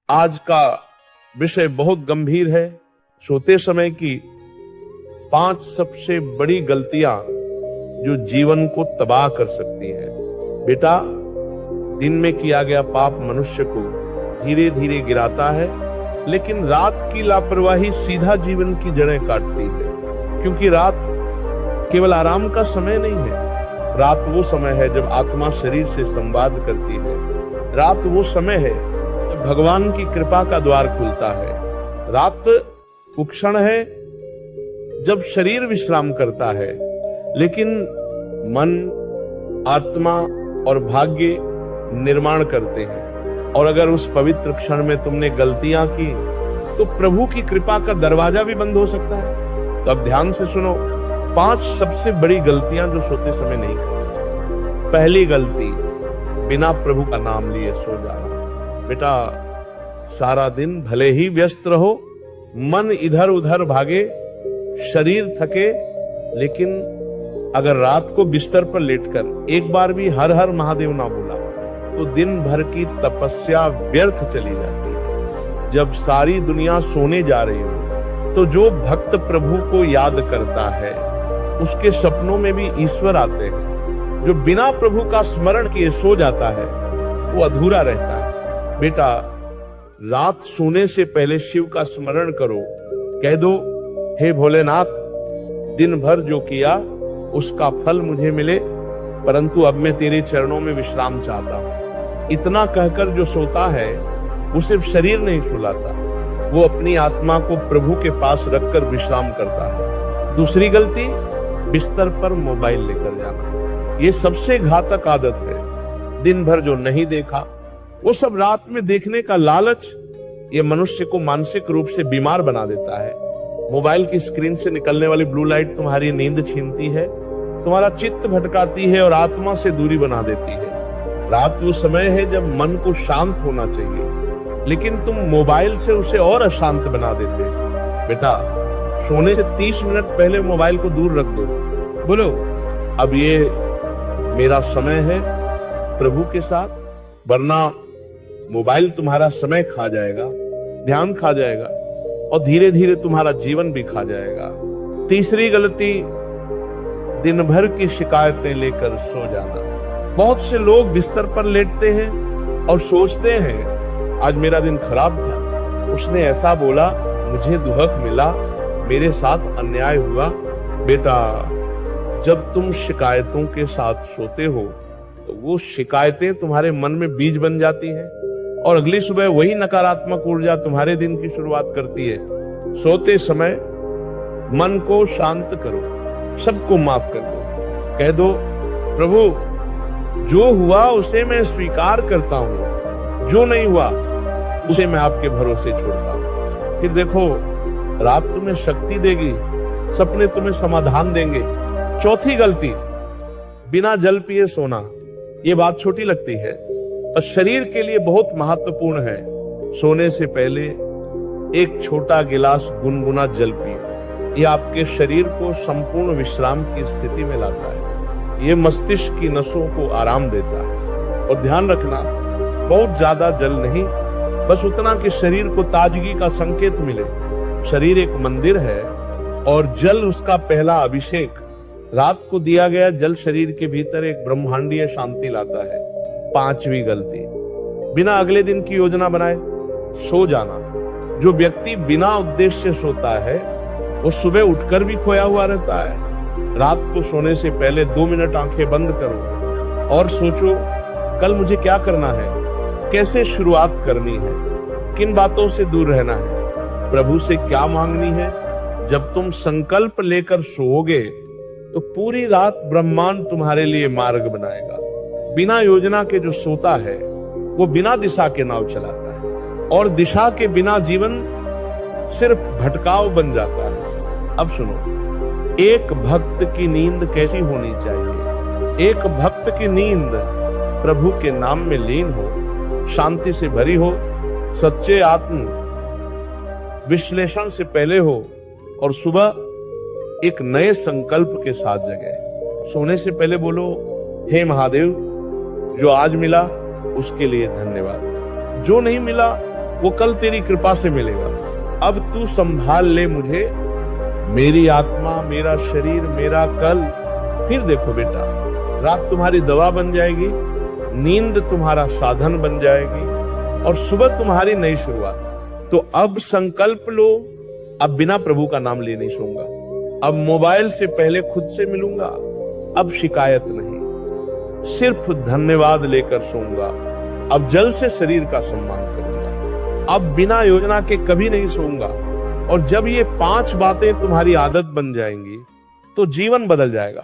आज का विषय बहुत गंभीर है। सोते समय की 5 सबसे बड़ी गलतियां जो जीवन को तबाह कर सकती हैं। बेटा, दिन में किया गया पाप मनुष्य को धीरे धीरे गिराता है, लेकिन रात की लापरवाही सीधा जीवन की जड़ें काटती है। क्योंकि रात केवल आराम का समय नहीं है। रात वो समय है जब आत्मा शरीर से संवाद करती है। रात वो समय है जब भगवान की कृपा का द्वार खुलता है। रात वो क्षण है जब शरीर विश्राम करता है, लेकिन मन, आत्मा और भाग्य निर्माण करते हैं। और अगर उस पवित्र क्षण में तुमने गलतियां की तो प्रभु की कृपा का दरवाजा भी बंद हो सकता है। तो अब ध्यान से सुनो, 5 सबसे बड़ी गलतियां जो सोते समय नहीं करनी चाहिए। पहली गलती, बिना प्रभु का नाम लिए सो जाना। बेटा, सारा दिन भले ही व्यस्त रहो, मन इधर उधर भागे, शरीर थके, लेकिन अगर रात को बिस्तर पर लेटकर एक बार भी हर हर महादेव ना बोला तो दिन भर की तपस्या व्यर्थ चली जाती है। जब सारी दुनिया सोने जा रही हो तो जो भक्त प्रभु को याद करता है उसके सपनों में भी ईश्वर आते हैं। जो बिना प्रभु का स्मरण किए सो जाता है वो अधूरा रहता है। बेटा, रात सोने से पहले शिव का स्मरण करो। कह दो, हे भोलेनाथ, दिन भर जो किया उसका फल मुझे मिले, परंतु अब मैं तेरे चरणों में विश्राम चाहता हूं। इतना कहकर जो सोता है वो सिर्फ शरीर नहीं सुलाता, वो अपनी आत्मा को प्रभु के पास रखकर विश्राम करता है। दूसरी गलती, बिस्तर पर मोबाइल लेकर जाना। ये सबसे घातक आदत है। दिन भर जो नहीं देखा वो सब रात में देखने का लालच ये मनुष्य को मानसिक रूप से बीमार बना देता है। मोबाइल की स्क्रीन से निकलने वाली ब्लू लाइट तुम्हारी नींद छीनती है, तुम्हारा चित्त भटकाती है और आत्मा से दूरी बना देती है। रात वो समय है जब मन को शांत होना चाहिए, लेकिन तुम मोबाइल से उसे और अशांत बना देते हो। बेटा, सोने से 30 मिनट पहले मोबाइल को दूर रख दो। बोलो, अब ये मेरा समय है प्रभु के साथ, वरना मोबाइल तुम्हारा समय खा जाएगा, ध्यान खा जाएगा और धीरे धीरे तुम्हारा जीवन भी खा जाएगा। तीसरी गलती, दिन भर की शिकायतें लेकर सो जाना। बहुत से लोग बिस्तर पर लेटते हैं और सोचते हैं आज मेरा दिन खराब था, उसने ऐसा बोला, मुझे दुहक मिला, मेरे साथ अन्याय हुआ। बेटा, जब तुम शिकायतों के साथ सोते हो तो वो शिकायतें तुम्हारे मन में बीज बन जाती हैं और अगली सुबह वही नकारात्मक ऊर्जा तुम्हारे दिन की शुरुआत करती है। सोते समय मन को शांत करो, सबको माफ कर दो। कह दो, प्रभु, जो हुआ उसे मैं स्वीकार करता हूं, जो नहीं हुआ उसे मैं आपके भरोसे छोड़ता हूं। फिर देखो, रात तुम्हें शक्ति देगी, सपने तुम्हें समाधान देंगे। चौथी गलती, बिना जल पिए सोना। ये बात छोटी लगती है और शरीर के लिए बहुत महत्वपूर्ण है। सोने से पहले एक छोटा गिलास गुनगुना जल पिए। ये आपके शरीर को संपूर्ण विश्राम की स्थिति में लाता है। ये मस्तिष्क की नसों को आराम देता है। और ध्यान रखना, बहुत ज्यादा जल नहीं, बस उतना कि शरीर को ताजगी का संकेत मिले। शरीर एक मंदिर है और जल उसका पहला अभिषेक। रात को दिया गया जल शरीर के भीतर एक ब्रह्मांडीय शांति लाता है। 5वीं गलती, बिना अगले दिन की योजना बनाए सो जाना। जो व्यक्ति बिना उद्देश्य सोता है वो सुबह उठकर भी खोया हुआ रहता है। रात को सोने से पहले 2 मिनट आंखें बंद करो और सोचो, कल मुझे क्या करना है, कैसे शुरुआत करनी है, किन बातों से दूर रहना है, प्रभु से क्या मांगनी है। जब तुम संकल्प लेकर सोओगे तो पूरी रात ब्रह्मांड तुम्हारे लिए मार्ग बनाएगा। बिना योजना के जो सोता है वो बिना दिशा के नाव चलाता है और दिशा के बिना जीवन सिर्फ भटकाव बन जाता है। अब सुनो, एक भक्त की नींद कैसी होनी चाहिए? एक भक्त की नींद प्रभु के नाम में लीन हो, शांति से भरी हो, सच्चे आत्म विश्लेषण से पहले हो और सुबह एक नए संकल्प के साथ जगे। सोने से पहले बोलो, हे महादेव, जो आज मिला उसके लिए धन्यवाद, जो नहीं मिला वो कल तेरी कृपा से मिलेगा। अब तू संभाल ले मुझे, मेरी आत्मा, मेरा शरीर, मेरा कल। फिर देखो बेटा, रात तुम्हारी दवा बन जाएगी, नींद तुम्हारा साधन बन जाएगी, और सुबह तुम्हारी नई शुरुआत। तो अब संकल्प लो, अब बिना प्रभु का नाम ले नहीं सोऊंगा, अब मोबाइल से पहले खुद से मिलूंगा, अब शिकायत नहीं, सिर्फ धन्यवाद लेकर सोऊंगा, अब जल से शरीर का सम्मान करूंगा, अब बिना योजना के कभी नहीं सोऊंगा। और जब ये 5 बातें तुम्हारी आदत बन जाएंगी तो जीवन बदल जाएगा।